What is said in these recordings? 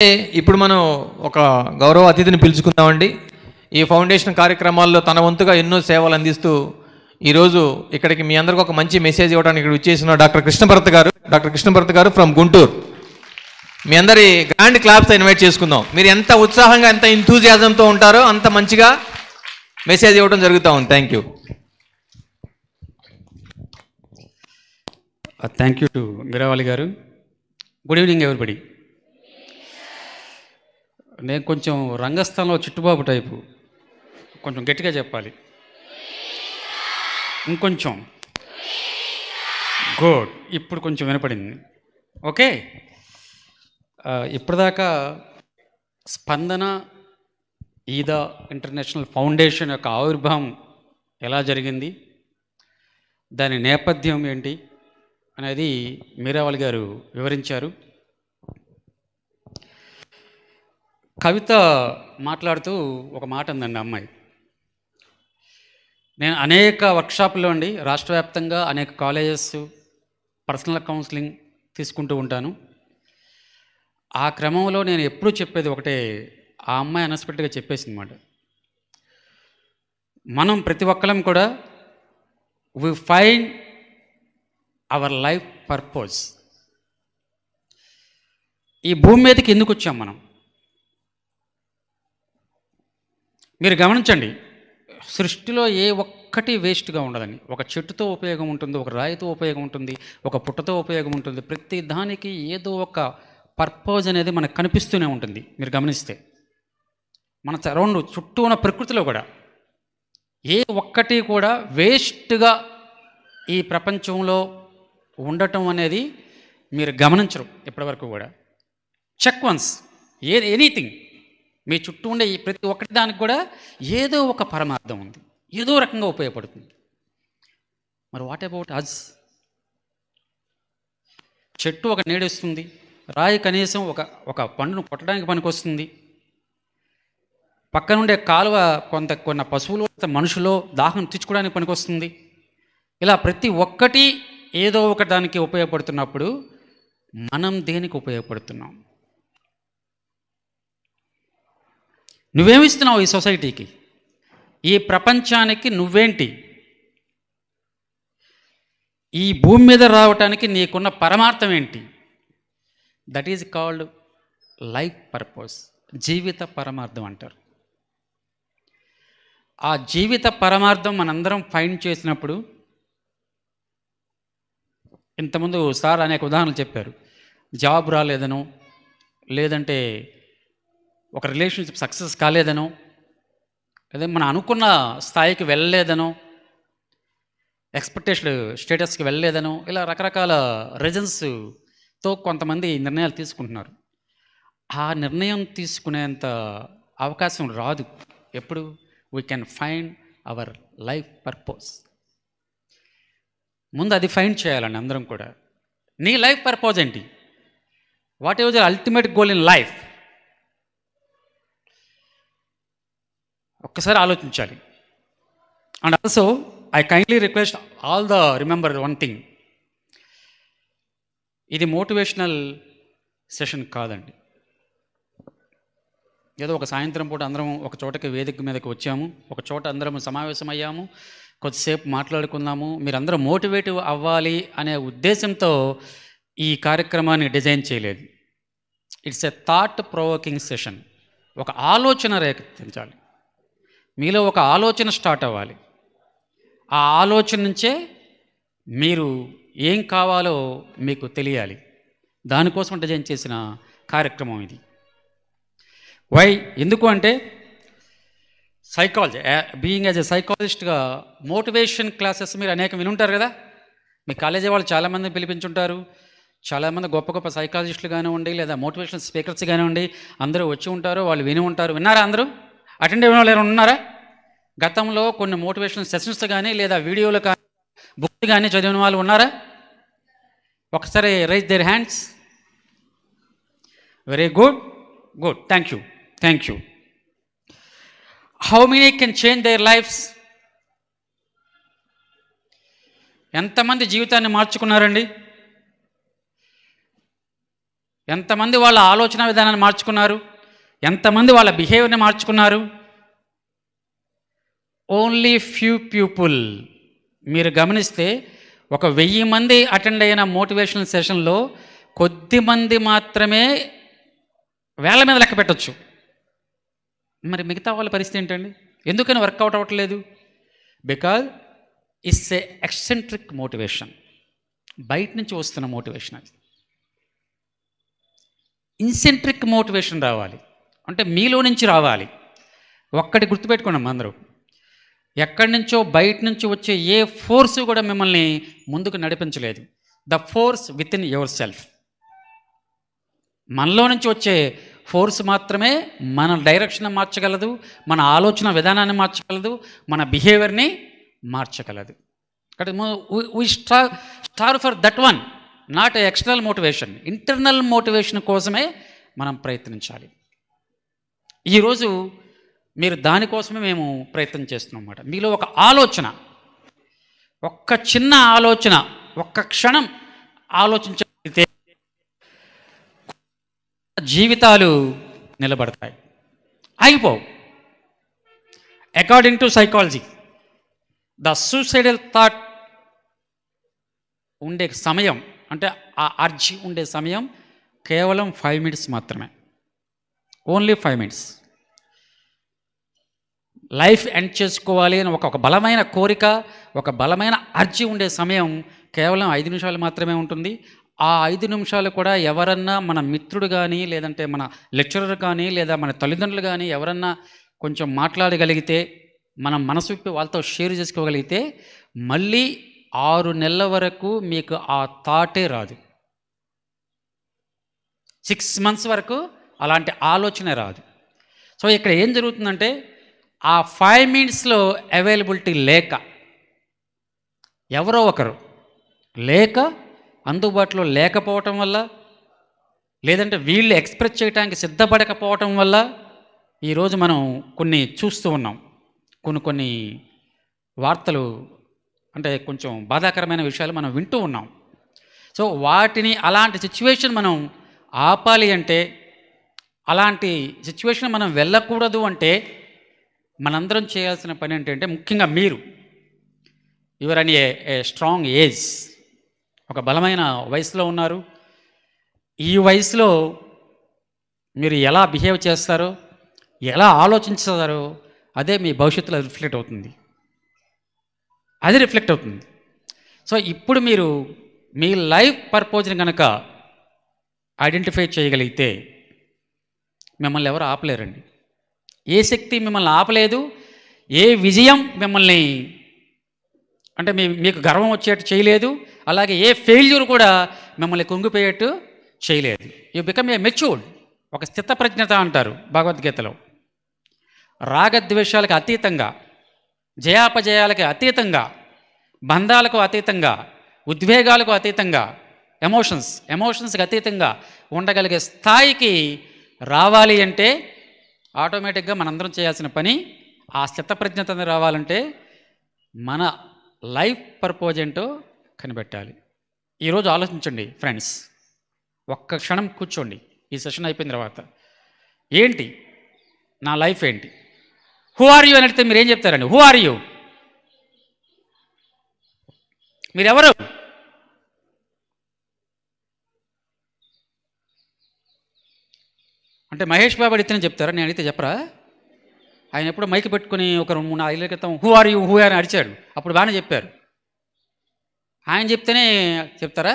ఇప్పుడు మనం ఒక గౌరవ అతిథిని పిలుచుకుందామండి. ఈ ఫౌండేషన్ కార్యక్రమాల్లో తన వంతుగా ఎన్నో సేవలు అందిస్తూ ఈరోజు ఇక్కడికి మీ అందరికీ ఒక మంచి మెసేజ్ ఇవ్వడానికి ఇక్కడ వచ్చేసిన డాక్టర్ కృష్ణభరత్ గారు ఫ్రమ్ గుంటూరు. మీ అందరి గ్రాండ్ క్లాప్స్ ఇన్వైట్ చేసుకుందాం. మీరు ఎంత ఉత్సాహంగా ఎంత ఎంతూజియాజంతో ఉంటారో అంత మంచిగా మెసేజ్ ఇవ్వడం జరుగుతూ ఉంది. Thank you. Thank you to మీరావాలి గారు. Good evening everybody. నేను కొంచెం రంగస్థలంలో చిట్టుబాబు టైపు, కొంచెం గట్టిగా చెప్పాలి. ఇంకొంచెం గుడ్. ఇప్పుడు కొంచెం వినపడింది. ఓకే. ఇప్పటిదాకా స్పందన ఈదా ఇంటర్నేషనల్ ఫౌండేషన్ యొక్క ఆవిర్భావం ఎలా జరిగింది, దాని నేపథ్యం ఏంటి అనేది మీరావాలి గారు వివరించారు. కవిత మాట్లాడుతూ ఒక మాట ఉందండి అమ్మాయి. నేను అనేక వర్క్షాపుల్లో అండి రాష్ట్ర వ్యాప్తంగా అనేక కాలేజెస్ పర్సనల్ కౌన్సిలింగ్ తీసుకుంటూ ఉంటాను. ఆ క్రమంలో నేను ఎప్పుడూ చెప్పేది ఒకటే, ఆ అమ్మాయి అన్ఎక్స్పెక్టెడ్గా చెప్పేసింది అన్నమాట. మనం ప్రతి ఒక్కరం కూడా we find our life purpose. ఈ భూమి మీదకి ఎందుకు వచ్చాం మనం? మీరు గమనించండి, సృష్టిలో ఏ ఒక్కటి వేస్ట్గా ఉండదని. ఒక చెట్టుతో ఉపయోగం ఉంటుంది, ఒక రాయితో ఉపయోగం ఉంటుంది, ఒక పుట్టతో ఉపయోగం ఉంటుంది. ప్రతి దానికి ఏదో ఒక పర్పస్ అనేది మనకు కనిపిస్తూనే ఉంటుంది. మీరు గమనిస్తే మన అరౌండ్ చుట్టూ ఉన్న ప్రకృతిలో కూడా ఏ ఒక్కటి కూడా వేస్ట్గా ఈ ప్రపంచంలో ఉండటం అనేది మీరు గమనించరు ఇప్పటివరకు కూడా. చెక్ వన్స్ ఎనీథింగ్ మీ చుట్టూ ఉండే ప్రతి ఒక్కటి దానికి కూడా ఏదో ఒక పరమార్థం ఉంది, ఏదో రకంగా ఉపయోగపడుతుంది. మరి వాట్ అబౌట్ అజ్? చెట్టు ఒక నీడిస్తుంది, రాయి కనీసం ఒక పండును కొట్టడానికి పనికొస్తుంది, పక్కనుండే కాలువ కొన్న పశువులు మనుషులో దాహం తీర్చుకోవడానికి పనికొస్తుంది. ఇలా ప్రతి ఒక్కటి ఏదో ఒక దానికి ఉపయోగపడుతున్నప్పుడు మనం దేనికి ఉపయోగపడుతున్నాం? నువ్వేమిస్తున్నావు ఈ సొసైటీకి, ఈ ప్రపంచానికి నువ్వేంటి? ఈ భూమి మీద రావటానికి నీకున్న పరమార్థం ఏంటి? That is called life purpose. జీవిత పరమార్థం అంటారు. ఆ జీవిత పరమార్థం మనందరం ఫైండ్ చేసినప్పుడు, ఇంతకుముందు సార్ అనేక ఉదాహరణలు చెప్పారు. జాబ్ రాలేదనో, లేదంటే ఒక రిలేషన్షిప్ సక్సెస్ కాలేదనో, లేదా మనం అనుకున్న స్థాయికి వెళ్ళలేదనో, ఎక్స్పెక్టేషన్ స్టేటస్కి వెళ్ళలేదనో, ఇలా రకరకాల రీజన్స్తో కొంతమంది నిర్ణయాలు తీసుకుంటున్నారు. ఆ నిర్ణయం తీసుకునేంత అవకాశం రాదు. ఎప్పుడు we can find our life purpose. ముందు అది ఫైండ్ చేయాలండి అందరం కూడా. నీ లైఫ్ పర్పస్ ఏంటి? What is your ultimate goal in life? ఒక్కసారి ఆలోచించాలి. And also I kindly request all remember one thing, ఇది మోటివేషనల్ సెషన్ కాదండి. ఏదో ఒక సాయంత్రం పూట అందరం ఒక చోటకి వేదిక మీదకి వచ్చాము, ఒక చోట అందరం సమావేశం అయ్యాము, కొద్దిసేపు మాట్లాడుకుందాము, మీరందరూ మోటివేటివ్ అవ్వాలి అనే ఉద్దేశంతో ఈ కార్యక్రమాన్ని డిజైన్ చేయలేదు. It's a thought provoking session. ఒక ఆలోచన రేకెత్తించాలి, మీలో ఒక ఆలోచన స్టార్ట్ అవ్వాలి. ఆ ఆలోచన నుంచే మీరు ఏం కావాలో మీకు తెలియాలి. దానికోసం డిజైన్ చేసిన కార్యక్రమం ఇది. వై? ఎందుకు అంటే సైకాలజీ, బీయింగ్ యాజ్ ఎ సైకాలజిస్ట్గా మోటివేషన్ క్లాసెస్ మీరు అనేక వినుంటారు కదా. మీ కాలేజీ వాళ్ళు చాలామంది పిలిపించుంటారు, చాలామంది గొప్ప గొప్ప సైకాలజిస్టులు కానివ్వండి, లేదా మోటివేషనల్ స్పీకర్స్ కానివ్వండి, అందరూ వచ్చి ఉంటారు, వాళ్ళు విని ఉంటారు. విన్నారా? అందరూ అటెండ్ అయిన వాళ్ళు ఎవరైనా ఉన్నారా? గతంలో కొన్ని మోటివేషనల్ సెషన్స్ కానీ, లేదా వీడియోలు కానీ, బుక్స్ కానీ చదివిన వాళ్ళు ఉన్నారా? ఒకసారి raise their hands. Very good, good, thank you, thank you. How many can change their lifes? ఎంతమంది జీవితాన్ని మార్చుకున్నారండి? ఎంతమంది వాళ్ళ ఆలోచన విధానాన్ని మార్చుకున్నారు? ఎంతమంది వాళ్ళ బిహేవియర్ని మార్చుకున్నారు? Only few people. మీరు గమనిస్తే 1000 మంది అటెండ్ అయిన మోటివేషనల్ సెషన్లో కొద్ది మంది మాత్రమే వేల మీద లెక్క పెట్టచ్చు. మరి మిగతా వాళ్ళ పరిస్థితి ఏంటండి? ఎందుకని వర్కౌట్ అవ్వట్లేదు? Because it's A eccentric motivation. బయట నుంచి వస్తున్న మోటివేషన్. అది ఇన్సెంట్రిక్ మోటివేషన్ రావాలి అంటే మీలో నుంచి రావాలి. ఒక్కటి గుర్తుపెట్టుకున్నాం అందరూ, ఎక్కడి నుంచో బయట నుంచి వచ్చే ఏ ఫోర్సు కూడా మిమ్మల్ని ముందుకు నడిపించలేదు. The force within yourself. మనలో నుంచి వచ్చే ఫోర్స్ మాత్రమే మన డైరెక్షన్ మార్చగలదు, మన ఆలోచన విధానాన్ని మార్చగలదు, మన బిహేవియర్ని మార్చగలదు. We star for that one, not external motivation. Internal motivation కోసమే మనం ప్రయత్నించాలి. ఈరోజు మీరు దానికోసమే మేము ప్రయత్నం చేస్తున్నాం అన్నమాట. మీలో ఒక ఆలోచన, ఒక్క చిన్న ఆలోచన, ఒక్క క్షణం ఆలోచించగలిగితే జీవితాలు నిలబడతాయి, ఆగిపోవు. According to psychology, the suicidal thought ఉండే సమయం అంటే ఆ అర్జీ ఉండే సమయం కేవలం 5 minutes మాత్రమే. Only 5 minutes. లైఫ్ ఎండ్ చేసుకోవాలి అని ఒక బలమైన కోరిక, ఒక బలమైన అర్జీ ఉండే సమయం కేవలం 5 నిమిషాలు మాత్రమే ఉంటుంది. ఆ 5 నిమిషాలు కూడా ఎవరన్నా మన మిత్రుడు కానీ, లేదంటే మన లెక్చరర్ కానీ, లేదా మన తల్లిదండ్రులు కానీ ఎవరన్నా కొంచెం మాట్లాడగలిగితే, మనం మనసు విప్పి వాళ్ళతో షేర్ చేసుకోగలిగితే మళ్ళీ 6 నెలల వరకు మీకు ఆ థాటే రాదు. 6 months వరకు అలాంటి ఆలోచన రాదు. సో ఇక్కడ ఏం జరుగుతుందంటే ఆ 5 minutesలో అవైలబిలిటీ లేక, ఎవరో ఒకరు లేక, అందుబాటులో లేకపోవటం వల్ల, లేదంటే వీళ్ళు ఎక్స్ప్రెస్ చేయడానికి సిద్ధపడకపోవటం వల్ల ఈరోజు మనం కొన్ని చూస్తూ ఉన్నాం. కొన్ని వార్తలు అంటే కొంచెం బాధాకరమైన విషయాలు మనం వింటూ ఉన్నాం. సో వాటిని, అలాంటి సిచ్యువేషన్ మనం ఆపాలి అంటే, అలాంటి సిచ్యువేషన్ మనం వెళ్ళకూడదు అంటే మనందరం చేయాల్సిన పని ఏంటంటే, ముఖ్యంగా మీరు యువర్ అని ఏ స్ట్రాంగ్ ఏజ్, ఒక బలమైన వయసులో ఉన్నారు. ఈ వయసులో మీరు ఎలా బిహేవ్ చేస్తారో, ఎలా ఆలోచించారో అదే మీ భవిష్యత్తులో రిఫ్లెక్ట్ అవుతుంది. అది రిఫ్లెక్ట్ అవుతుంది. సో ఇప్పుడు మీరు మీ లైఫ్ పర్పస్ని కనుక ఐడెంటిఫై చేయగలిగితే మిమ్మల్ని ఎవరు ఆపలేరండి. ఏ శక్తి మిమ్మల్ని ఆపలేదు, ఏ విజయం మిమ్మల్ని అంటే మీకు గర్వం వచ్చేట్టు చేయలేదు, అలాగే ఏ ఫెయిల్యూర్ కూడా మిమ్మల్ని కుంగిపోయేట్టు చేయలేదు. యు బికమ్ ఏ మెచ్యూర్డ్, ఒక స్థితప్రజ్ఞత అంటారు భగవద్గీతలో. రాగద్వేషాలకు అతీతంగా, జయాపజయాలకు అతీతంగా, బంధాలకు అతీతంగా, ఉద్వేగాలకు అతీతంగా, ఎమోషన్స్కి అతీతంగా ఉండగలిగే స్థాయికి రావాలి అంటే ఆటోమేటిక్గా మనందరం చేయాల్సిన పని, ఆ స్థితప్రజ్ఞత రావాలంటే మన లైఫ్ పర్పస్ ఏంటో కనిపెట్టాలి. ఈరోజు ఆలోచించండి ఫ్రెండ్స్, ఒక్క క్షణం కూర్చోండి ఈ సెషన్ అయిపోయిన తర్వాత. ఏంటి నా లైఫ్ ఏంటి? హూ ఆర్ యూ అని అడిగితే మీరు ఏం చెప్తారండి? Who are you? మీరెవరు? అంటే మహేష్ బాబు అడిగితేనే చెప్తారా, నేను అడిగితే చెప్పరా? ఆయన ఎప్పుడో మైక్ పెట్టుకుని ఒక 3-4 ఏళ్ళ క్రితం హూ ఆర్ యూ అని అడిచాడు, అప్పుడు బాగానే చెప్పారు. ఆయన చెప్తేనే చెప్తారా?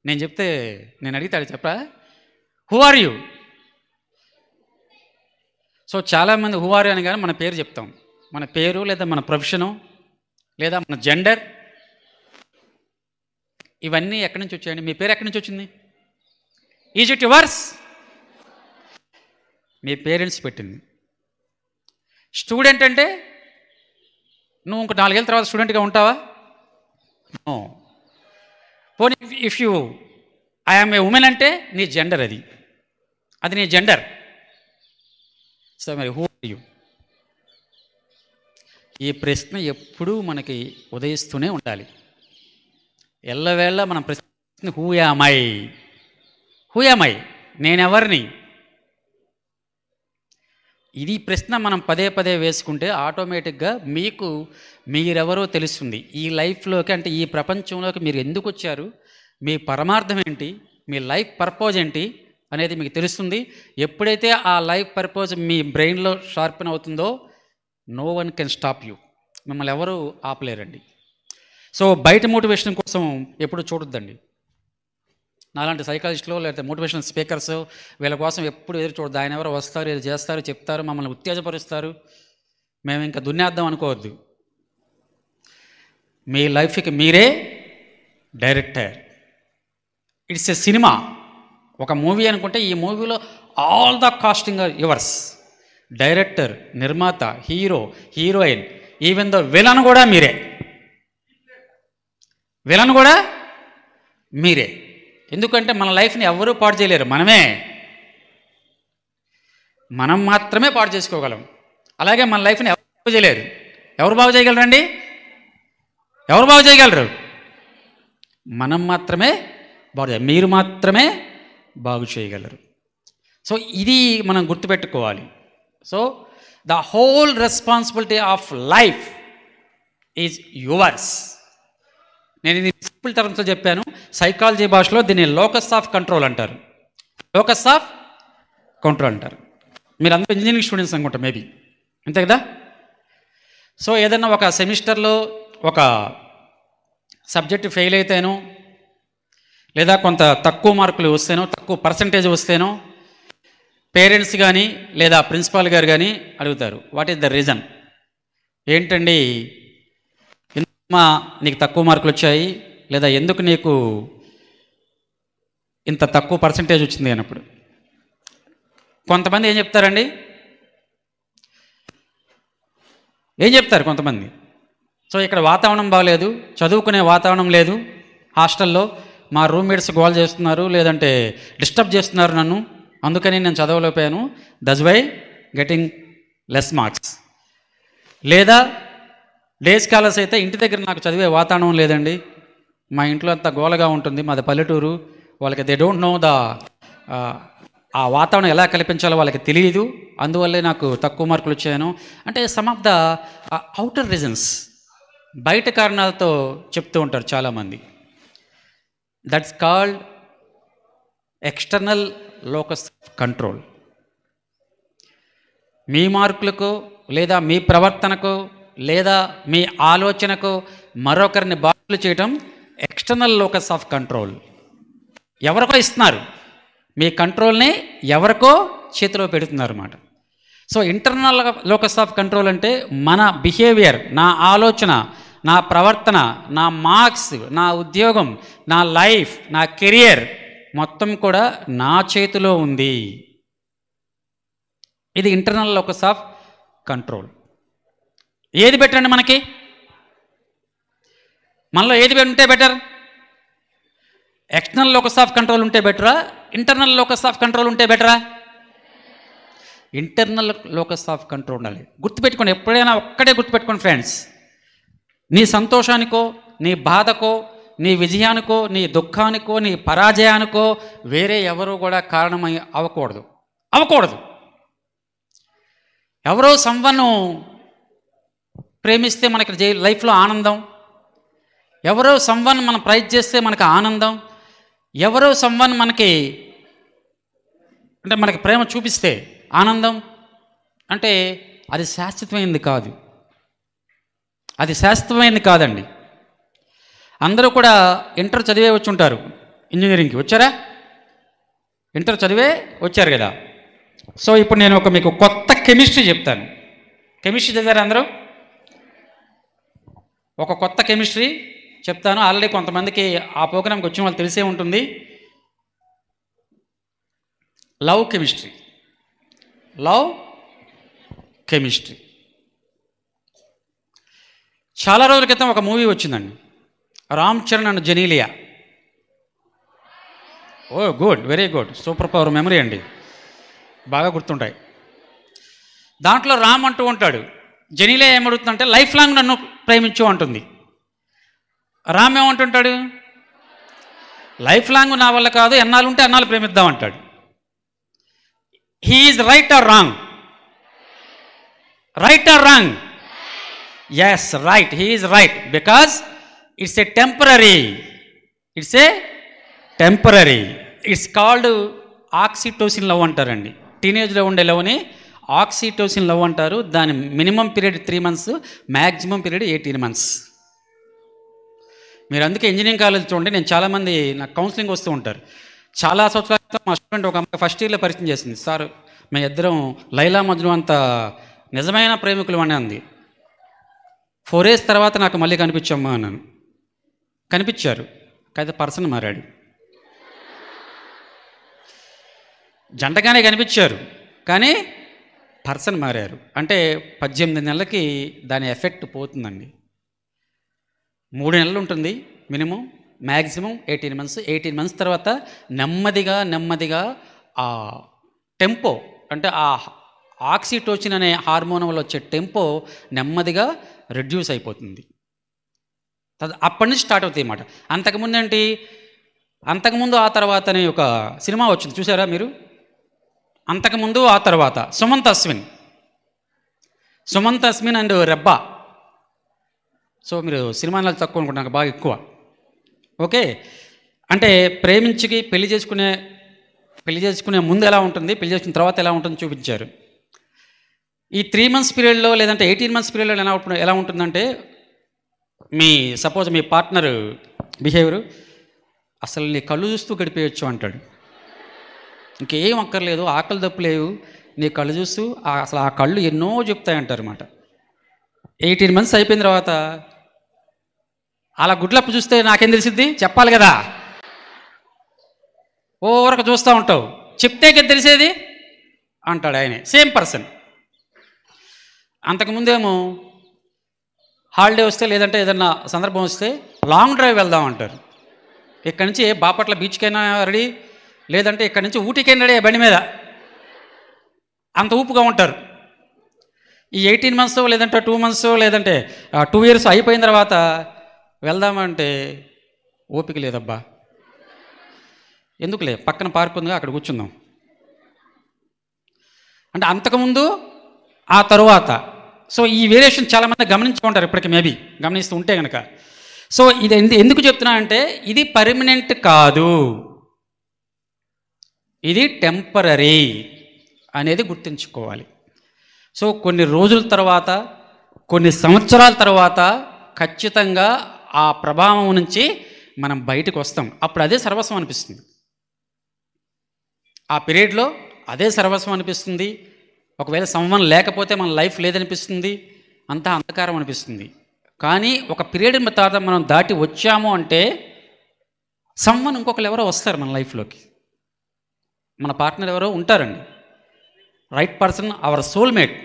నేను అడిగితే అది చెప్పరా? Who are you? సో చాలామంది హూ ఆర్ యూ అని కానీ మన పేరు చెప్తాం. మన పేరు, లేదా మన ప్రొఫెషను, లేదా మన జెండర్, ఇవన్నీ ఎక్కడి నుంచి వచ్చాయండి? మీ పేరు ఎక్కడి నుంచి వచ్చింది? Is it yours? Me parents పెట్టింది. స్టూడెంట్ అంటే నువ్వు ఇంకో 4 ఏళ్ళ తర్వాత స్టూడెంట్గా ఉంటావా? నో. పోనీ if you I'm a women అంటే నీ జెండర్, అది నీ జెండర్. సో మరి హూ ఆర్ యూ? ఈ ప్రశ్న ఎప్పుడూ మనకి ఉదయిస్తూనే ఉండాలి. ఎల్లవేళ మనం ప్రశ్న who am I, who am I, నేనెవరిని? ఇది ప్రశ్న మనం పదే పదే వేసుకుంటే ఆటోమేటిక్గా మీకు మీరెవరో తెలుస్తుంది. ఈ లైఫ్లోకి, అంటే ఈ ప్రపంచంలోకి మీరు ఎందుకు వచ్చారు, మీ పరమార్థం ఏంటి, మీ లైఫ్ పర్పస్ ఏంటి అనేది మీకు తెలుస్తుంది. ఎప్పుడైతే ఆ లైఫ్ పర్పస్ మీ బ్రెయిన్లో షార్పెన్ అవుతుందో, no one can stop you, మిమ్మల్ని ఎవరు ఆపలేరండి. సో బయట మోటివేషన్ కోసం ఎప్పుడు చూడొద్దండి. నాలాంటి సైకాలజిస్టులు లేకపోతే మోటివేషనల్ స్పీకర్స్ వీళ్ళ కోసం ఎప్పుడు ఎదురు చూడద్దు. ఆయన ఎవరో వస్తారు, ఇది చేస్తారు, చెప్తారు, మమ్మల్ని ఉత్తేజపరుస్తారు, మేము ఇంకా దున్నేద్దాం అనుకోవద్దు. మీ లైఫ్కి మీరే డైరెక్టర్. ఇట్స్ ఎ సినిమా, ఒక మూవీ అనుకుంటే ఈ మూవీలో all the casting are yours. Director, నిర్మాత, hero, heroine, even the villain కూడా మీరే. విలన్ కూడా మీరే. ఎందుకంటే మన లైఫ్ని ఎవరూ పాడు చేయలేరు, మనం మాత్రమే పాడు చేసుకోగలం. అలాగే మన లైఫ్ని ఎవరు బాగు చేయలేరు. ఎవరు బాగు చేయగలరండి? ఎవరు బాగు చేయగలరు? మనం మాత్రమే మీరు మాత్రమే బాగు చేయగలరు. సో ఇది మనం గుర్తుపెట్టుకోవాలి. So the whole responsibility of life is yours. నేను ఇది సింపుల్ టర్మ్స్లో చెప్పాను. సైకాలజీ భాషలో దీన్ని లోకస్ ఆఫ్ కంట్రోల్ అంటారు. లోకస్ ఆఫ్ కంట్రోల్ అంటారు. మీరు అందరూ ఇంజనీరింగ్ స్టూడెంట్స్ అనుకుంటా, మేబీ అంతే కదా. సో ఏదైనా ఒక సెమిస్టర్లో ఒక సబ్జెక్టు ఫెయిల్ అయితేనో, లేదా కొంత తక్కువ మార్కులు వస్తేనో, తక్కువ పర్సంటేజ్ వస్తేనో, పేరెంట్స్ కానీ లేదా ప్రిన్సిపాల్ గారు కానీ అడుగుతారు, వాట్ ఈస్ ద రీజన్? ఏంటండి నీకు తక్కువ మార్కులు వచ్చాయి, లేదా ఎందుకు నీకు ఇంత తక్కువ పర్సంటేజ్ వచ్చింది అన్నప్పుడు కొంతమంది ఏం చెప్తారండి? ఏం చెప్తారు కొంతమంది? సో ఇక్కడ వాతావరణం బాగలేదు, చదువుకునే వాతావరణం లేదు, హాస్టల్లో మా రూమ్మేట్స్ గోల్ చేస్తున్నారు, లేదంటే డిస్టర్బ్ చేస్తున్నారు నన్ను, అందుకని నేను చదవలేకపోయాను, that's why getting less marks. లేదా డే స్కాలర్స్ అయితే ఇంటి దగ్గర నాకు చదివే వాతావరణం లేదండి, మా ఇంట్లో అంతా గోలగా ఉంటుంది, మాది పల్లెటూరు, వాళ్ళకి దే డోంట్ నో ద ఆ వాతావరణం ఎలా కల్పించాలో వాళ్ళకి తెలియదు, అందువల్లే నాకు తక్కువ మార్కులు వచ్చాను. అంటే some of the outer reasons, బయట కారణాలతో చెప్తూ ఉంటారు చాలామంది. That's called external locus control. మీ మార్కులకు లేదా మీ ప్రవర్తనకు లేదా మీ ఆలోచనకు మరొకరిని బాధ్యులు చేయటం ఎక్స్టర్నల్ లోకస్ ఆఫ్ కంట్రోల్. ఎవరికో ఇస్తున్నారు, మీ కంట్రోల్ని ఎవరికో చేతిలో పెడుతున్నారు అన్నమాట. So internal locus of control అంటే మన బిహేవియర్, నా ఆలోచన, నా ప్రవర్తన, నా మార్క్స్, నా ఉద్యోగం, నా లైఫ్, నా కెరియర్ మొత్తం కూడా నా చేతిలో ఉంది. ఇది ఇంటర్నల్ లోకస్ ఆఫ్ కంట్రోల్. ఏది బెటర్ అండి మనకి? మనలో ఏది ఉంటే better? External locus of control ఉంటే బెటరా, ఇంటర్నల్ లోకస్ ఆఫ్ కంట్రోల్ ఉంటే బెటరా? ఇంటర్నల్ లోకస్ ఆఫ్ కంట్రోల్ ఉండాలి. గుర్తుపెట్టుకోండి, ఎప్పుడైనా ఒక్కడే గుర్తుపెట్టుకోండి ఫ్రెండ్స్, నీ సంతోషానికో, నీ బాధకో, నీ విజయానికో, నీ దుఃఖానికో, నీ పరాజయానికో వేరే ఎవరు కూడా కారణమై అవ్వకూడదు. ఎవరో సంవన్ను ప్రేమిస్తే మనకి లైఫ్లో ఆనందం, ఎవరో సంవన్ మనం ప్రైజ్ చేస్తే మనకు ఆనందం, ఎవరో సంవన్ మనకి ప్రేమ చూపిస్తే ఆనందం, అంటే అది శాశ్వతమైనది కాదు. అది శాశ్వతమైనది కాదండి. అందరూ కూడా ఇంటర్ చదివే వచ్చి ఉంటారు, ఇంజనీరింగ్కి వచ్చారా? ఇంటర్ చదివే వచ్చారు కదా. సో ఇప్పుడు నేను మీకు కొత్త కెమిస్ట్రీ చెప్తాను. కెమిస్ట్రీ చదివారు అందరూ? ఒక కొత్త కెమిస్ట్రీ చెప్తాను. ఆల్రెడీ కొంతమందికి ఆ ప్రోగ్రామ్కి వచ్చిన వాళ్ళు తెలిసే ఉంటుంది. Love chemistry. చాలా రోజుల క్రితం ఒక మూవీ వచ్చిందండి, Ram Charan and Genelia. Oh good, very good, super power memory అండి, బాగా గుర్తుంటాయి. దాంట్లో రామ్ అంటూ ఉంటాడు, జెనీలియా ఏమడుగుతుందంటే లైఫ్ లాంగ్ నన్ను ప్రేమించు అంటుంది. రామ్ ఏమంటుంటాడు? లైఫ్ లాంగ్ నా వల్ల కాదు, ఎన్నాళ్ళు ఉంటే అన్నాళ్ళు ప్రేమిద్దాం అంటాడు. He is right or wrong? Right or wrong? Yes, right. He is right because it's a temporary. It's a temporary. It's called oxytocin love అంటారండి. టీనేజ్లో ఉండే లవ్ని ఆక్సిటోసిన్ లవ్ అంటారు. దాని minimum period 3 months, maximum period 18 months. మీరు అందుకే engineering college చూడండి, నేను చాలామంది నాకు కౌన్సిలింగ్ వస్తూ ఉంటారు. చాలా సంవత్సరాల క్రితం మా స్టూడెంట్ ఒక అమ్మాయి ఫస్ట్ ఇయర్లో పరిచయం చేసింది. సార్ మేము ఇద్దరం లైలా మజ్ను అంత నిజమైన ప్రేమికులు అని అంది. 4 years తర్వాత నాకు మళ్ళీ కనిపించమ్మా అన్నాను. కనిపించారు, అయితే పర్సన్ మారాడు. జంటగానే కనిపించారు కానీ పర్సన్ మారారు. అంటే 18 నెలలకి దాని ఎఫెక్ట్ పోతుందండి. 3 నెలలు ఉంటుంది మినిమం, మ్యాక్సిమం 18 months. 18 months తర్వాత నెమ్మదిగా ఆ టెంపో, అంటే ఆ ఆక్సిటోసిన్ అనే హార్మోన్ వల్ల వచ్చే టెంపో నెమ్మదిగా రెడ్యూస్ అయిపోతుంది. అప్పటి నుంచి స్టార్ట్ అవుతాయి అన్నమాట. అంతకుముందు ఏంటి, అంతకుముందు ఆ తర్వాత అనే ఒక సినిమా వచ్చింది, చూసారా మీరు? అంతకుముందు ఆ తర్వాత సుమంత్ అస్మిన్ అండ్ రెబ్బా. సో మీరు సినిమాలు తక్కువ అనుకుంటున్నారు, బాగా ఎక్కువ. ఓకే, అంటే ప్రేమించి పెళ్లి చేసుకునే ముందు ఎలా ఉంటుంది, పెళ్లి చేసుకున్న తర్వాత ఎలా ఉంటుందో చూపించారు. ఈ 3 months పీరియడ్లో లేదంటే 18 months పీరియడ్లో ఎలా ఉంటుందంటే, సపోజ్ మీ పార్ట్నర్ బిహేవియర్, అసలు నీ కళ్ళు చూస్తూ గడిపేయచ్చు అంటాడు. ఇంకేం అక్కర్లేదు, ఆకలి దప్పు లేవు, నీ కళ్ళు చూస్తూ అసలు ఆ కళ్ళు ఎన్నో చెప్తాయంటారు అన్నమాట. 18 months అయిపోయిన తర్వాత అలా గుడ్లప్పు చూస్తే నాకేం తెలిసిద్ది, చెప్పాలి కదా. ఓవరకు చూస్తూ ఉంటావు, చెప్తే కదా తెలిసేది అంటాడు ఆయనే, సేమ్ పర్సన్. అంతకుముందేమో హాలిడే వస్తే లేదంటే ఏదన్నా సందర్భం వస్తే లాంగ్ డ్రైవ్ వెళ్దాం అంటారు. ఇక్కడి నుంచి బాపట్ల బీచ్కైనా రెడీ, లేదంటే ఇక్కడి నుంచి ఊటీకైనా రెడీ బండి మీద, అంత ఊపుగా ఉంటారు. ఈ 18 months లేదంటే 2 months లేదంటే 2 years అయిపోయిన తర్వాత వెళ్దామంటే ఓపిక లేదబ్బా, ఎందుకులే పక్కన పార్క్ ఉందిగా అక్కడ కూర్చుందాం అంటే అంతకుముందు ఆ తరువాత. సో ఈ వేరియేషన్ చాలామంది గమనించుకుంటారు ఇప్పటికి, మేబీ గమనిస్తూ ఉంటే కనుక. సో ఇది ఎందుకు చెప్తున్నా అంటే, ఇది పర్మనెంట్ కాదు, ఇది టెంపరరీ అనేది గుర్తుంచుకోవాలి. సో కొన్ని రోజుల తర్వాత, కొన్ని సంవత్సరాల తర్వాత ఖచ్చితంగా ఆ ప్రభావం నుంచి మనం బయటకు వస్తాం. అప్పుడు అదే సర్వస్వం అనిపిస్తుంది, ఆ పీరియడ్లో అదే సర్వస్వం అనిపిస్తుంది. ఒకవేళ సంవత్సరం లేకపోతే మన లైఫ్ లేదనిపిస్తుంది, అంతా అంధకారం అనిపిస్తుంది. కానీ ఒక పీరియడ్ తర్వాత మనం దాటి వచ్చాము అంటే సంవత్సరం ఇంకొకరు ఎవరో వస్తారు మన లైఫ్లోకి, మన పార్ట్నర్ ఎవరో ఉంటారండి, రైట్ పర్సన్, అవర్ సోల్మేట్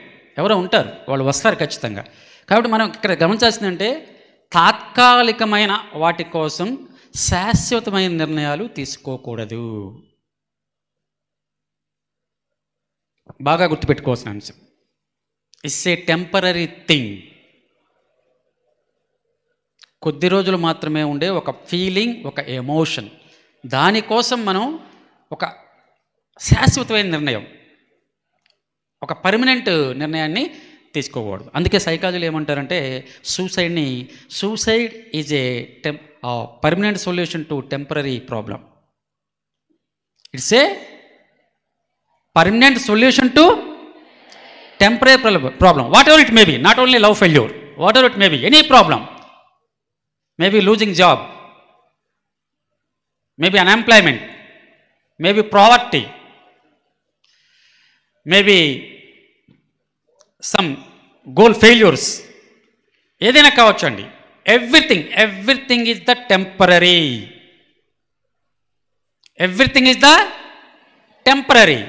ఎవరో ఉంటారు, వాళ్ళు వస్తారు ఖచ్చితంగా. కాబట్టి మనం ఇక్కడ గమనించాల్సిందంటే, తాత్కాలికమైన వాటి కోసం శాశ్వతమైన నిర్ణయాలు తీసుకోకూడదు. బాగా గుర్తుపెట్టుకోవాల్సిన అంశం, ఇట్స్ ఏ టెంపరరీ థింగ్. కొద్ది రోజులు మాత్రమే ఉండే ఒక ఫీలింగ్, ఒక ఎమోషన్, దానికోసం మనం ఒక శాశ్వతమైన నిర్ణయం, ఒక పర్మనెంట్ నిర్ణయాన్ని తీసుకోకూడదు. అందుకే సైకాలజీలు ఏమంటారంటే, suicide is a permanent solution to temporary problem. It's a permanent solution to temporary problem, what ever it may be, not only love failure, what ever it may be, any problem, maybe losing job, maybe unemployment, maybe poverty, maybe some goal failures, ఏదైనా కావచ్చు అండి. Everything is the temporary, everything is the temporary.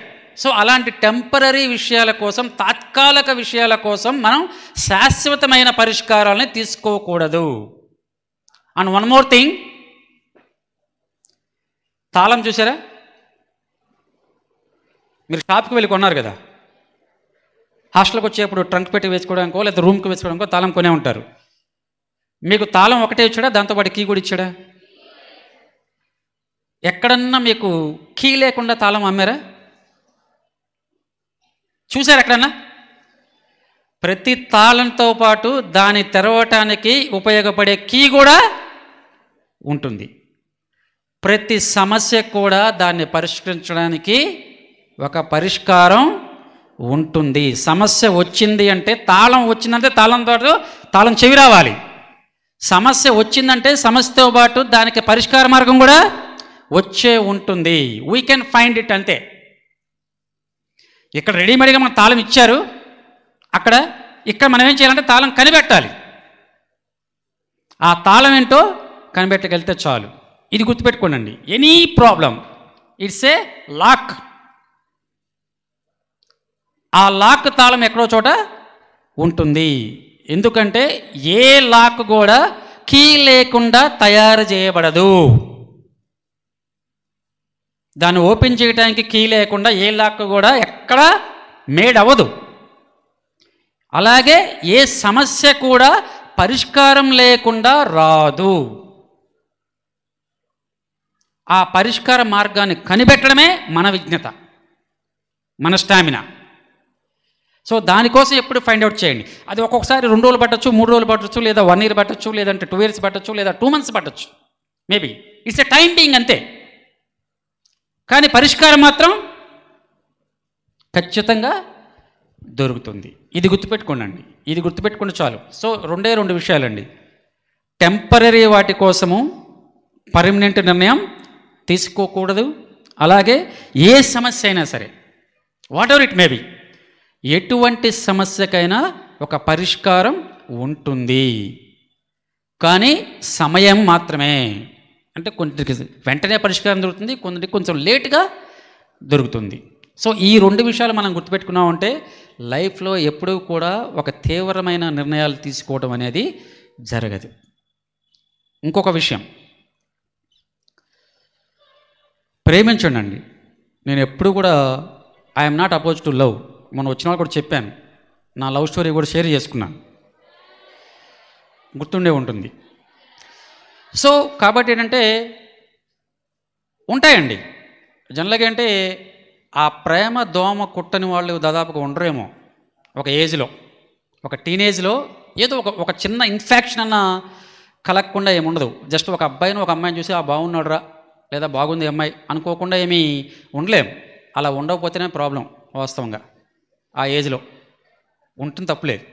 So అలాంటి temporary విషయాల కోసం, తాత్కాలిక విషయాల కోసం మనం శాశ్వతమైన పరిష్కారాలని తీసుకోకూడదు. అండ్ వన్ మోర్ థింగ్, తాళం చూసారా, మీరు షాప్కి వెళ్ళి కొన్నారు కదా, హాస్టల్కి వచ్చేప్పుడు ట్రంక్ పెట్టి వేసుకోవడానికో లేదా రూమ్కి వేసుకోవడానికో తాళం కొనే ఉంటారు. మీకు తాళం ఒకటే ఇచ్చాడా, దాంతోపాటు కీ కూడా ఇచ్చాడా? ఎక్కడన్నా మీకు కీ లేకుండా తాళం అమ్మారా? చూసారు ఎక్కడన్నా? ప్రతి తాళంతో పాటు దాన్ని తెరవటానికి ఉపయోగపడే కీ కూడా ఉంటుంది. ప్రతి సమస్య కూడా దాన్ని పరిష్కరించడానికి ఒక పరిష్కారం ఉంటుంది. సమస్య వచ్చింది అంటే, తాళం వచ్చిందంటే తాళం చెవి రావాలి. సమస్య వచ్చిందంటే సమస్యతో పాటు దానికి పరిష్కార మార్గం కూడా వచ్చే ఉంటుంది. వీ కెన్ ఫైండ్ ఇట్ అంతే. ఇక్కడ రెడీమేడ్గా మనకు తాళం ఇచ్చారు, ఇక్కడ మనం ఏం చేయాలంటే తాళం కనిపెట్టాలి. ఆ తాళం ఏంటో కనిపెట్టగలిగితే చాలు. ఇది గుర్తుపెట్టుకోండి, any problem it's a lock. ఆ లాక్ తాళం ఎక్కడో చోట ఉంటుంది. ఎందుకంటే ఏ లాక్ కూడా కీ లేకుండా తయారు చేయబడదు. దాన్ని ఓపెన్ చేయడానికి కీ లేకుండా ఏ లాక్ కూడా ఎక్కడ మేడ్ అవ్వదు. అలాగే ఏ సమస్య కూడా పరిష్కారం లేకుండా రాదు. ఆ పరిష్కార మార్గాన్ని కనిపెట్టడమే మన విజ్ఞత, మన స్టామినా. సో దానికోసం ఎప్పుడు ఫైండ్ అవుట్ చేయండి. అది ఒక్కొక్కసారి 2 రోజులు పట్టచ్చు, 3 రోజులు పట్టచ్చు, లేదా 1 year పట్టచ్చు, లేదంటే 2 years పట్టచ్చు, లేదా 2 months పట్టచ్చు. Maybe it's a time being అంతే. కానీ పరిష్కారం మాత్రం ఖచ్చితంగా దొరుకుతుంది. ఇది గుర్తుపెట్టుకోండి, ఇది గుర్తుపెట్టుకుంటే చాలు. సో 2 విషయాలండి. టెంపరీ వాటి కోసము పర్మనెంట్ నిర్ణయం తీసుకోకూడదు. అలాగే ఏ సమస్య అయినా సరే, వాట్ ఎవర్ ఇట్ మేబీ, ఎటువంటి సమస్యకైనా ఒక పరిష్కారం ఉంటుంది. కానీ సమయం మాత్రమే. అంటే కొందరికి వెంటనే పరిష్కారం దొరుకుతుంది, కొందరికి కొంచెం లేట్గా దొరుకుతుంది. సో ఈ 2 విషయాలు మనం గుర్తుపెట్టుకున్నామంటే లైఫ్లో ఎప్పుడూ కూడా ఒక తీవ్రమైన నిర్ణయాలు తీసుకోవడం అనేది జరగదు. ఇంకొక విషయం, ప్రేమించండి. నేను ఎప్పుడు కూడా I'm not oppose to love. మొన్న వచ్చిన వాళ్ళు కూడా చెప్పాను, నా లవ్ స్టోరీ కూడా షేర్ చేసుకున్నాను, గుర్తుండే ఉంటుంది. సో కాబట్టి ఏంటంటే ఉంటాయండి జనరల్గా. అంటే ఆ ప్రేమ దోమ కుట్టని వాళ్ళు దాదాపుగా ఉండరేమో ఒక ఏజ్లో, ఒక టీనేజ్లో. ఏదో ఒక చిన్న ఇన్ఫెక్షన్ అన్న కలగకుండా ఏముండదు. జస్ట్ ఒక అబ్బాయిని ఒక అమ్మాయిని చూసి ఆ బాగున్నాడు రా, లేదా బాగుంది అమ్మాయి అనుకోకుండా ఏమీ ఉండలేము. అలా ఉండకపోతేనే ప్రాబ్లం. వాస్తవంగా ఆ ఏజ్లో ఉంటుంది, తప్పులేదు.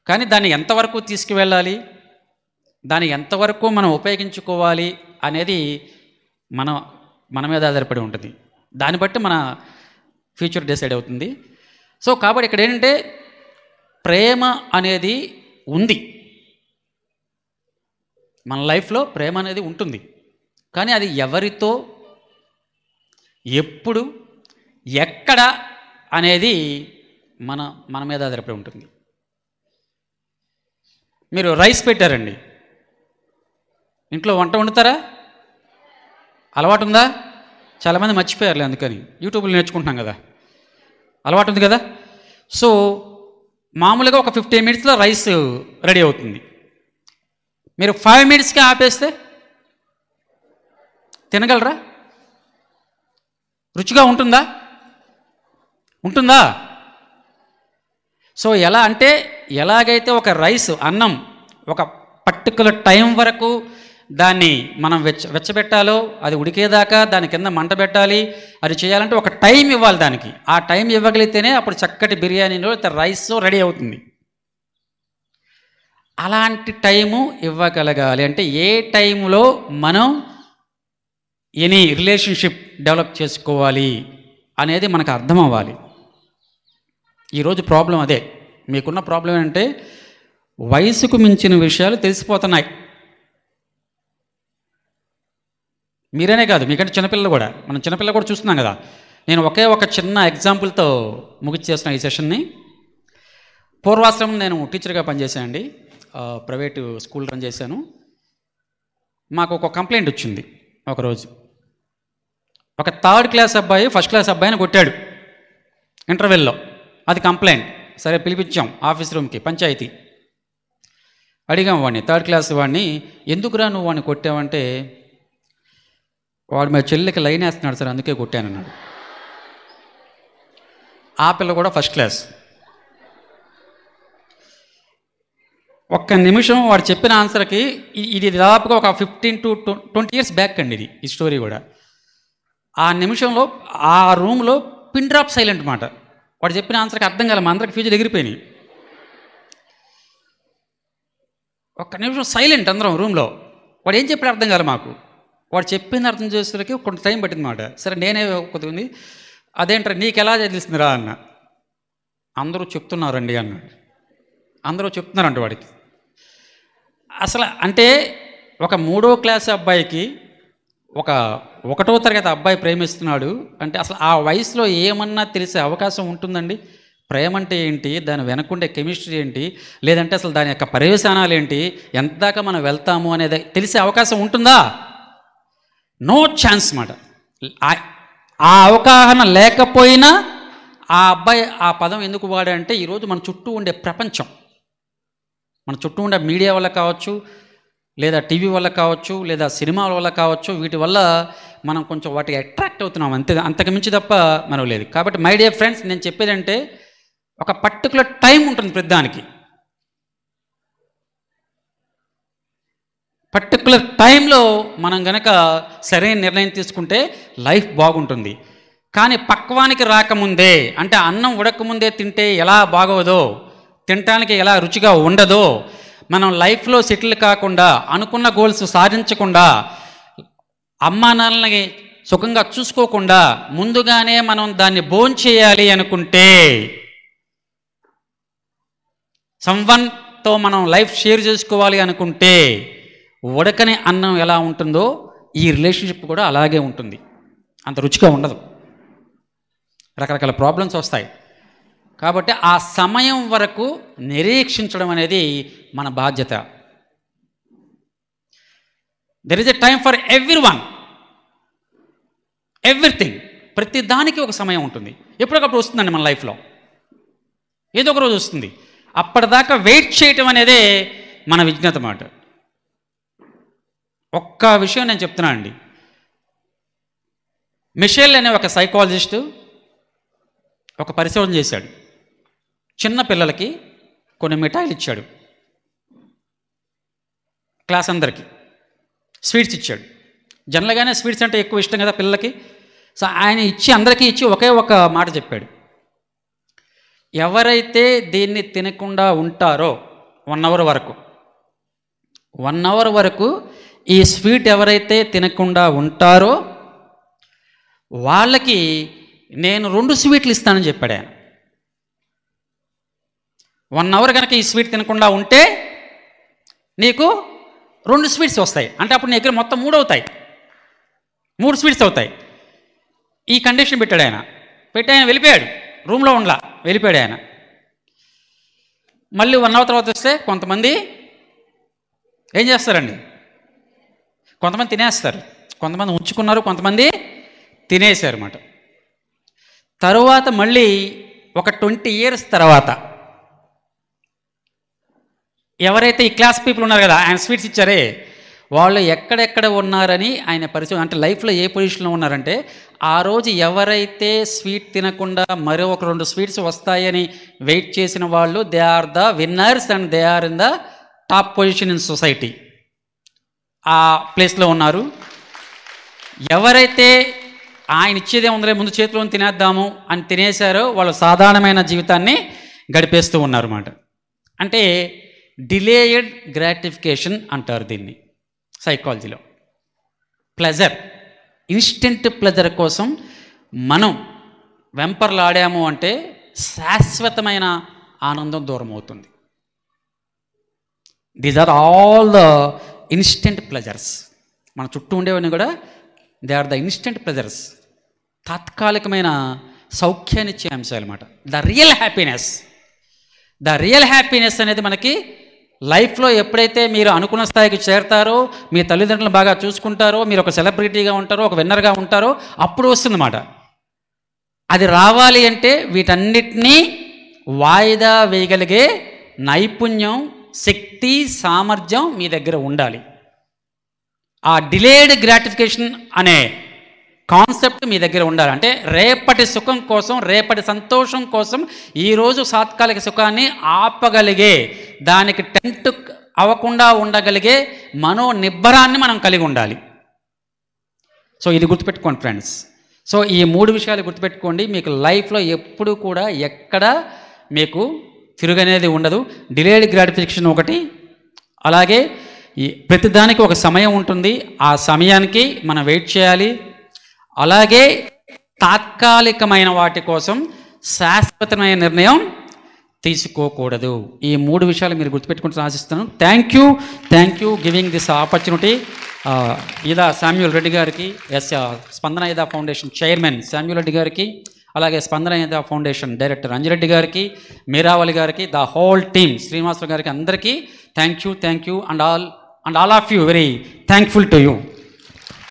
కానీ దాన్ని ఎంతవరకు తీసుకువెళ్ళాలి, దాన్ని ఎంతవరకు మనం ఉపయోగించుకోవాలి అనేది మన మీద ఆధారపడి ఉంటుంది. దాన్ని బట్టి మన ఫ్యూచర్ డిసైడ్ అవుతుంది. సో కాబట్టి ఇక్కడ ఏంటంటే ప్రేమ అనేది ఉంది, మన లైఫ్లో ప్రేమ అనేది ఉంటుంది. కానీ అది ఎవరితో, ఎప్పుడు, ఎక్కడ అనేది మన మీద ఆధారపడి ఉంటుంది. మీరు రైస్ పెట్టారండి, ఇంట్లో వంట వండుతారా? అలవాటు ఉందా? చాలామంది మర్చిపోయారులే, అందుకని యూట్యూబ్లో నేర్చుకుంటున్నాం కదా, అలవాటు ఉంది కదా. సో మామూలుగా ఒక 15 minutesలో రైస్ రెడీ అవుతుంది. మీరు 5 minutesకి ఆపేస్తే తినగలరా? రుచిగా ఉంటుందా? ఉంటుందా? సో ఎలా అంటే, ఎలాగైతే ఒక రైస్ అన్నం ఒక పర్టికులర్ టైం వరకు దాన్ని మనం వెచ్చబెట్టాలో, అది ఉడికేదాకా దాని కింద మంట పెట్టాలి, అది చేయాలంటే ఒక టైం ఇవ్వాలి దానికి. ఆ టైం ఇవ్వగలిగితేనే అప్పుడు చక్కటి బిర్యానీలో రైస్ రెడీ అవుతుంది. అలాంటి టైము ఇవ్వగలగాలి అంటే ఏ టైంలో మనం ఎనీ రిలేషన్షిప్ డెవలప్ చేసుకోవాలి అనేది మనకు అర్థం అవ్వాలి. ఈరోజు ప్రాబ్లం అదే. మీకున్న ప్రాబ్లం ఏంటంటే వయసుకు మించిన విషయాలు తెలిసిపోతున్నాయి. మీరేనే కాదు, మీకంటే చిన్నపిల్లలు కూడా, మనం చిన్నపిల్లలు కూడా చూస్తున్నాం కదా. నేను ఒక చిన్న ఎగ్జాంపుల్తో ముగిచ్చేస్తున్నాను ఈ సెషన్ని. పూర్వాశ్రమం నేను టీచర్గా పనిచేశానండి, ప్రైవేటు స్కూల్ రన్ చేశాను. మాకు ఒక కంప్లైంట్ వచ్చింది. ఒకరోజు ఒక 3rd class అబ్బాయి 1st class అబ్బాయిని కొట్టాడు ఇంటర్వెల్లో. అది కంప్లైంట్. సరే పిలిపించాం ఆఫీస్ రూమ్కి, పంచాయతీ. అడిగాం వాడిని, 3rd class వాడిని, ఎందుకురా నువ్వు వాడిని కొట్టావంటే వాడు మా చెల్లికి లైన్ వేస్తున్నాడు సార్, అందుకే కొట్టాను అన్నాడు. ఆ పిల్ల కూడా ఫస్ట్ క్లాస్. ఒక్క నిమిషం వాడు చెప్పిన ఆన్సర్కి, ఇది దాదాపుగా ఒక 15 to 20 years బ్యాక్ అండి ఇది, ఈ స్టోరీ కూడా. ఆ నిమిషంలో ఆ రూమ్లో పిన్ డ్రాప్ సైలెంట్ మాట. వాడు చెప్పిన ఆన్సర్కి అర్థం కాలే, మా అందరికి ఫ్యూజులు ఎగిరిపోయినాయి. ఒక్క నిమిషం సైలెంట్ అందరం రూమ్లో. వాడు ఏం చెప్పాడు అర్థం కాలే మాకు. వాడు చెప్పింది అర్థం చేసేసరికి కొంత టైం పట్టింది మాట. సరే నేనే కొద్దిగా, అదేంటారు నీకు ఎలా తెలుస్తుందిరా అన్న. అందరూ చెప్తున్నారండి అన్నాడు. అందరూ చెప్తున్నారంట వాడికి. అసలు అంటే ఒక 3వ క్లాస్ అబ్బాయికి ఒక 1వ తరగతి అబ్బాయి ప్రేమిస్తున్నాడు అంటే అసలు ఆ వయసులో ఏమన్నా తెలిసే అవకాశం ఉంటుందండి? ప్రేమ అంటే ఏంటి, దాని వెనకుండే కెమిస్ట్రీ ఏంటి, లేదంటే అసలు దాని యొక్క పర్యవసానాలు ఏంటి, ఎంత దాకా మనం వెళ్తాము అనేది తెలిసే అవకాశం ఉంటుందా? నో ఛాన్స్ మాట. ఆ అవగాహన లేకపోయినా ఆ అబ్బాయి ఆ పదం ఎందుకు వాడంటే, ఈరోజు మన చుట్టూ ఉండే ప్రపంచం, మన చుట్టూ ఉండే మీడియా వల్ల కావచ్చు, లేదా టీవీ వల్ల కావచ్చు, లేదా సినిమాల వల్ల కావచ్చు, వీటి వల్ల మనం కొంచెం వాటికి అట్రాక్ట్ అవుతున్నాం, అంతకుమించి తప్ప మనం లేదు. కాబట్టి మై డియర్ ఫ్రెండ్స్, నేను చెప్పేదంటే ఒక పర్టికులర్ టైం ఉంటుంది ప్రతిదానికి. పర్టికులర్ టైంలో మనం గనక సరైన నిర్ణయం తీసుకుంటే లైఫ్ బాగుంటుంది. కానీ పక్వానికి రాకముందే, అంటే అన్నం ఉడకముందే తింటే ఎలా బాగోదో, తినటానికి ఎలా రుచిగా ఉండదో, మనం లైఫ్లో సెటిల్ కాకుండా, అనుకున్న గోల్స్ సాధించకుండా, అమ్మా నాన్నని సుఖంగా చూసుకోకుండా ముందుగానే మనం దాన్ని భోంచేయాలి అనుకుంటే, సంవన్తో మనం లైఫ్ షేర్ చేసుకోవాలి అనుకుంటే, ఉడకని అన్నం ఎలా ఉంటుందో ఈ రిలేషన్షిప్ కూడా అలాగే ఉంటుంది. అంత రుచిగా ఉండదు, రకరకాల ప్రాబ్లమ్స్ వస్తాయి. కాబట్టి ఆ సమయం వరకు నిరీక్షించడం అనేది మన బాధ్యత. There is a time for everyone, everything. ప్రతి దానికి ఒక సమయం ఉంటుంది, ఎప్పటికప్పుడు వస్తుందండి మన లైఫ్లో, ఏదో ఒక రోజు వస్తుంది. అప్పటిదాకా వెయిట్ చేయటం అనేదే మన విజ్ఞత మాట. ఒక్క విషయం నేను చెప్తున్నాను అండి. మిషెల్ అనే ఒక సైకాలజిస్టు ఒక పరిశోధన చేశాడు. చిన్న పిల్లలకి కొన్ని మిఠాయిలు ఇచ్చాడు, క్లాస్ అందరికీ స్వీట్స్ ఇచ్చాడు. జనరల్గానే స్వీట్స్ అంటే ఎక్కువ ఇష్టం కదా పిల్లలకి. సో ఆయన అందరికీ ఇచ్చి ఒకే ఒక మాట చెప్పాడు, ఎవరైతే దీన్ని తినకుండా ఉంటారో 1 hour వరకు, 1 hour వరకు ఈ స్వీట్ ఎవరైతే తినకుండా ఉంటారో వాళ్ళకి నేను 2 స్వీట్లు ఇస్తానని చెప్పాడు ఆయన. 1 hour కనుక ఈ స్వీట్ తినకుండా ఉంటే నీకు 2 స్వీట్స్ వస్తాయి. అంటే అప్పుడు నీ దగ్గర మొత్తం 3 అవుతాయి, 3 స్వీట్స్ అవుతాయి. ఈ కండిషన్ పెట్టాడు ఆయన. పెట్టి ఆయన వెళ్ళిపోయాడు, రూమ్లో ఉండలా, వెళ్ళిపోయాడు ఆయన. మళ్ళీ 1 hour తర్వాత వస్తే కొంతమంది ఏం చేస్తారండి, కొంతమంది తినేస్తారు, కొంతమంది ఉంచుకున్నారు, కొంతమంది తినేశారు అన్నమాట. తరువాత మళ్ళీ ఒక 20 years తర్వాత ఎవరైతే ఈ క్లాస్ పీపుల్ ఉన్నారు కదా, ఆయన స్వీట్స్ ఇచ్చారే, వాళ్ళు ఎక్కడెక్కడ ఉన్నారని ఆయన పరిచయం, అంటే లైఫ్లో ఏ పొజిషన్లో ఉన్నారంటే, ఆ రోజు ఎవరైతే స్వీట్ తినకుండా మరో ఒక 2 స్వీట్స్ వస్తాయని వెయిట్ చేసిన వాళ్ళు, they are the winners and they are in the top position in society. ఆ ప్లేస్లో ఉన్నారు. ఎవరైతే ఆయన ఇచ్చేదే ఉందలే ముందు చేతిలో తినేద్దాము అని తినేశారో వాళ్ళు సాధారణమైన జీవితాన్ని గడిపేస్తూ ఉన్నారు అన్నమాట. అంటే డిలేయడ్ గ్రాటిఫికేషన్ అంటారు దీన్ని సైకాలజీలో. ప్లెజర్, ఇన్స్టెంట్ ప్లెజర్ కోసం మనం వెంపర్లాడాము అంటే శాశ్వతమైన ఆనందం దూరం అవుతుంది. These are all the instant pleasures. మన చుట్టూ ఉండేవన్నీ కూడా they are the instant pleasures, తాత్కాలికమైన సౌఖ్యాన్నిచ్చే అంశాలు అన్నమాట. ద రియల్ హ్యాపీనెస్ అనేది మనకి లైఫ్లో ఎప్పుడైతే మీరు అనుకున్న స్థాయికి చేరతారో, మీ తల్లిదండ్రులను బాగా చూసుకుంటారో, మీరు ఒక సెలబ్రిటీగా ఉంటారో, ఒక విన్నర్గా ఉంటారో, అప్పుడు వస్తుందన్నమాట. అది రావాలి అంటే వీటన్నిటినీ వాయిదా వేయగలిగే నైపుణ్యం, శక్తి, సామర్థ్యం మీ దగ్గర ఉండాలి. ఆ డిలేడ్ గ్రాటిఫికేషన్ అనే కాన్సెప్ట్ మీ దగ్గర ఉండాలి. అంటే రేపటి సుఖం కోసం, రేపటి సంతోషం కోసం ఈరోజు తాత్కాలిక సుఖాన్ని ఆపగలిగే, దానికి టెంప్ట్ అవ్వకుండా ఉండగలిగే మనోనిబ్బరాన్ని మనం కలిగి ఉండాలి. సో ఇది గుర్తుపెట్టుకోండి ఫ్రెండ్స్. సో ఈ 3 విషయాలు గుర్తుపెట్టుకోండి. మీకు లైఫ్లో ఎప్పుడు కూడా ఎక్కడ మీకు తిరుగనేది ఉండదు. డిలేడ్ గ్రాటిఫికేషన్ ఒకటి, అలాగే ప్రతిదానికి ఒక సమయం ఉంటుంది, ఆ సమయానికి మనం వెయిట్ చేయాలి. అలాగే తాత్కాలికమైన వాటి కోసం శాశ్వతమైన నిర్ణయం తీసుకోకూడదు. ఈ 3 విషయాలు మీరు గుర్తుపెట్టుకుంటూ ఆశిస్తున్నాను. Thank you giving this opportunity. Eda Samuel Reddy గారికి, Spandana Eda foundation chairman Samuel Reddy గారికి, అలాగే స్పందన ఈదా ఫౌండేషన్ డైరెక్టర్ అంజిరెడ్డి గారికి, మీరావళి గారికి, ద హోల్ టీమ్ శ్రీనివాసరావు గారికి అందరికీ thank you and all of you very thankful to you.